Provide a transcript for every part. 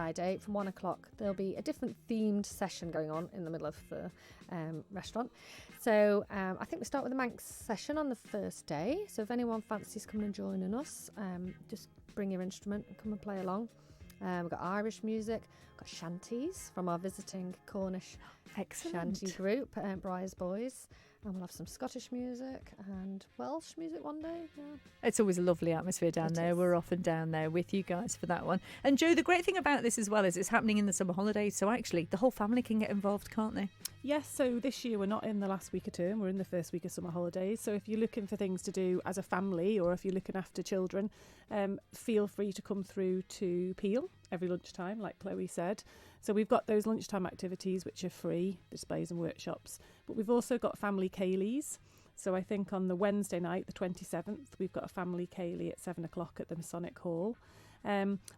Friday from 1 o'clock. There'll be a different themed session going on in the middle of the restaurant. So I think we start with the Manx session on the first day. So if anyone fancies coming and joining us, just bring your instrument and come and play along. We've got Irish music, we've got shanties from our visiting Cornish shanty group, Briar's Boys. And we'll have some Scottish music and Welsh music one day. Yeah. It's always a lovely atmosphere down there. We're often down there with you guys for that one. And Jo, the great thing about this as well is it's happening in the summer holidays. So actually, the whole family can get involved, can't they? Yes, so this year we're not in the last week of term, we're in the first week of summer holidays. So if you're looking for things to do as a family or if you're looking after children, feel free to come through to Peel every lunchtime, like Chloe said. So we've got those lunchtime activities which are free, displays and workshops, but we've also got family ceilidhs. So I think on the Wednesday night, the 27th, we've got a family ceilidh at 7 o'clock at the Masonic Hall.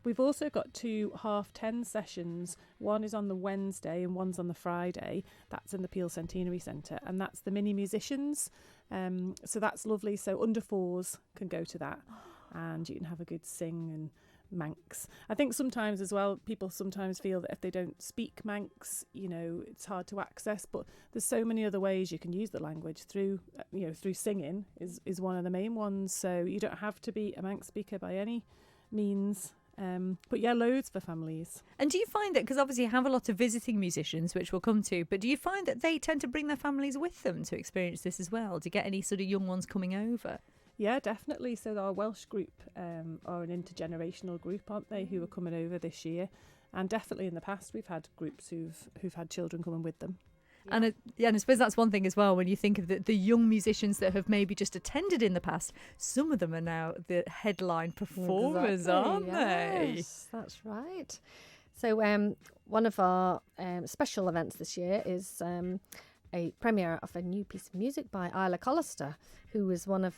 We've also got 2 half-10 sessions. One is on the Wednesday and one's on the Friday. That's in the Peel Centenary Centre, and that's the mini musicians. So that's lovely. So under 4s can go to that, and you can have a good sing and Manx. I think sometimes as well, people sometimes feel that if they don't speak Manx, it's hard to access, but there's so many other ways you can use the language through singing is one of the main ones. So you don't have to be a Manx speaker by any means. But yeah, loads for families. And do you find that, because obviously you have a lot of visiting musicians, which we'll come to, but do you find that they tend to bring their families with them to experience this as well? Do you get any sort of young ones coming over? Yeah, definitely. So our Welsh group are an intergenerational group, aren't they, who are coming over this year. And definitely in the past we've had groups who've had children coming with them. Yeah. And I suppose that's one thing as well, when you think of the young musicians that have maybe just attended in the past, some of them are now the headline performers, aren't they? Yes, that's right. So one of our special events this year is a premiere of a new piece of music by Callister, who was one of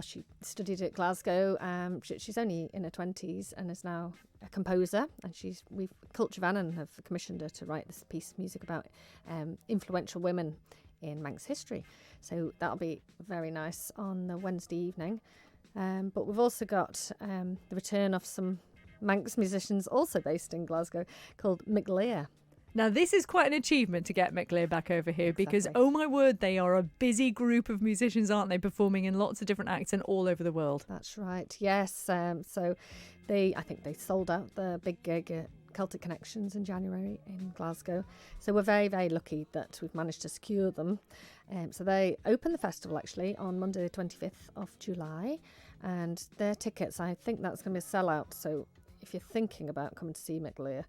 she studied at Glasgow. She's only in her 20s and is now a composer, and Culture Vannon have commissioned her to write this piece of music about influential women in Manx history. So that'll be very nice on the Wednesday evening. But we've also got the return of some Manx musicians also based in Glasgow called Mclean. Now, this is quite an achievement to get Mclean back over here because, oh my word, they are a busy group of musicians, aren't they, performing in lots of different acts and all over the world. That's right, yes. So I think they sold out the big gig at Celtic Connections in January in Glasgow. So we're very, very lucky that we've managed to secure them. So they open the festival actually on Monday the 25th of July, and their tickets, I think that's going to be a sellout. So if you're thinking about coming to see Mclean,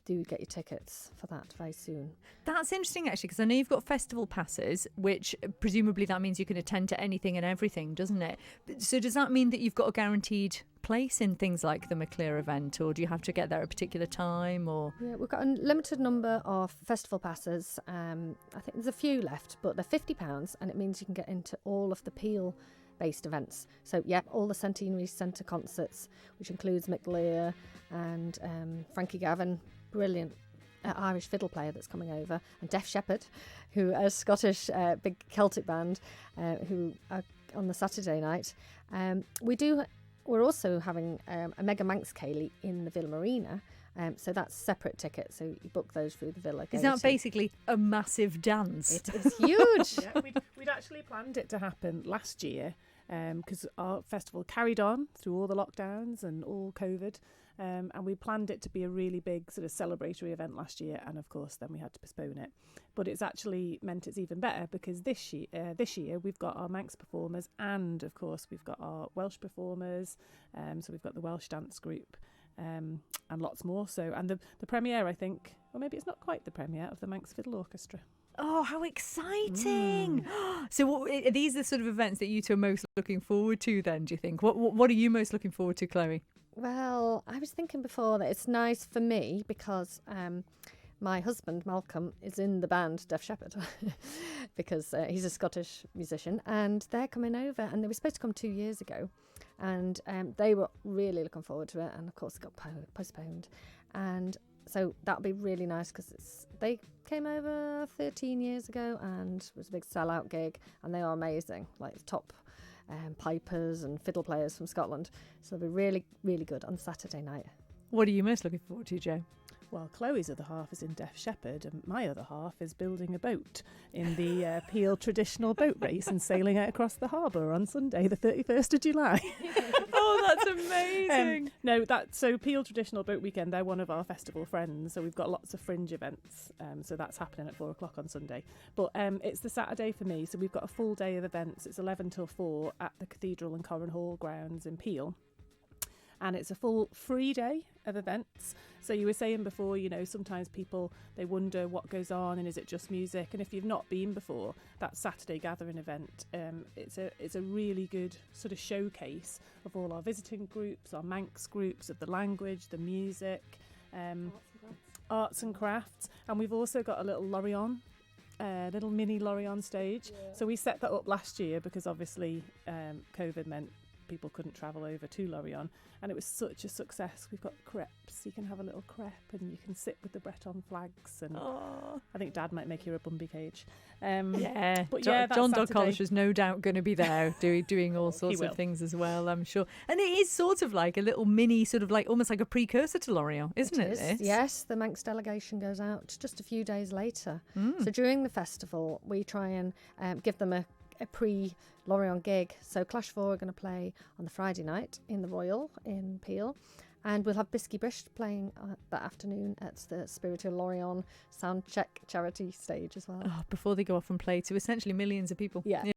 do get your tickets for that very soon. That's interesting actually, because I know you've got festival passes, which presumably that means you can attend to anything and everything, doesn't it? So does that mean that you've got a guaranteed place in things like the Mclean event, or do you have to get there at a particular time? Or yeah, we've got a limited number of festival passes. I think there's a few left, but they're £50, and it means you can get into all of the Peel based events. So yeah, all the Centenary Centre concerts, which includes Mclean and Frankie Gavin, brilliant Irish fiddle player that's coming over, and Def Shepherd, who are a Scottish big Celtic band who are on the Saturday night. We're also having a Mega Manx Ceilidh in the Villa Marina. So that's separate tickets, so you book those through the Villa. Is that basically a massive dance? It is huge. Yeah, we'd actually planned it to happen last year because our festival carried on through all the lockdowns and all COVID, and we planned it to be a really big sort of celebratory event last year, and of course then we had to postpone it. But it's actually meant it's even better because this year we've got our Manx performers, and of course we've got our Welsh performers, so we've got the Welsh dance group, and lots more. So, and the premiere, I think, or maybe it's not quite the premiere, of the Manx Fiddle Orchestra. Oh, how exciting! So are these the sort of events that you two are most looking forward to then, do you think? What are you most looking forward to, Chloe? Well, I was thinking before that it's nice for me because my husband, Malcolm, is in the band Def Shepherd because he's a Scottish musician, and they're coming over, and they were supposed to come 2 years ago, and they were really looking forward to it, and of course it got postponed. And so that'll be really nice because they came over 13 years ago and it was a big sellout gig, and they are amazing, like the top pipers and fiddle players from Scotland. So they'll be really, really good on Saturday night. What are you most looking forward to, Jo? Well, Chloe's other half is in Deaf Shepherd, and my other half is building a boat in the Peel traditional boat race and sailing out across the harbour on Sunday, the 31st of July. Oh, that's amazing. So Peel Traditional Boat Weekend, they're one of our festival friends, so we've got lots of fringe events, so that's happening at 4:00 on Sunday. But it's the Saturday for me, so we've got a full day of events. It's 11 till 4 at the Cathedral and Corran Hall grounds in Peel. And it's a full free day of events. So you were saying before, sometimes people, they wonder what goes on and is it just music? And if you've not been before, that Saturday gathering event, it's a really good sort of showcase of all our visiting groups, our Manx groups, of the language, the music, arts and crafts. And we've also got a little Lorient, little mini Lorient stage. Yeah. So we set that up last year because obviously COVID meant people couldn't travel over to Lorient, and it was such a success. We've got crepes, you can have a little crepe and you can sit with the Breton flags, and I think Dad might make you a Bumby cage. John Dodd-Collish is no doubt going to be there doing all sorts of things as well, I'm sure. And it is sort of like a little mini, sort of like almost like a precursor to Lorient, isn't it? This? Yes, the Manx delegation goes out just a few days later. So during the festival we try and give them a pre-Lorient gig. So Clash 4 are going to play on the Friday night in the Royal in Peel, and we'll have Bisky Bish playing that afternoon at the Spiritual Lorient Soundcheck charity stage as well. Before they go off and play to essentially millions of people. Yeah.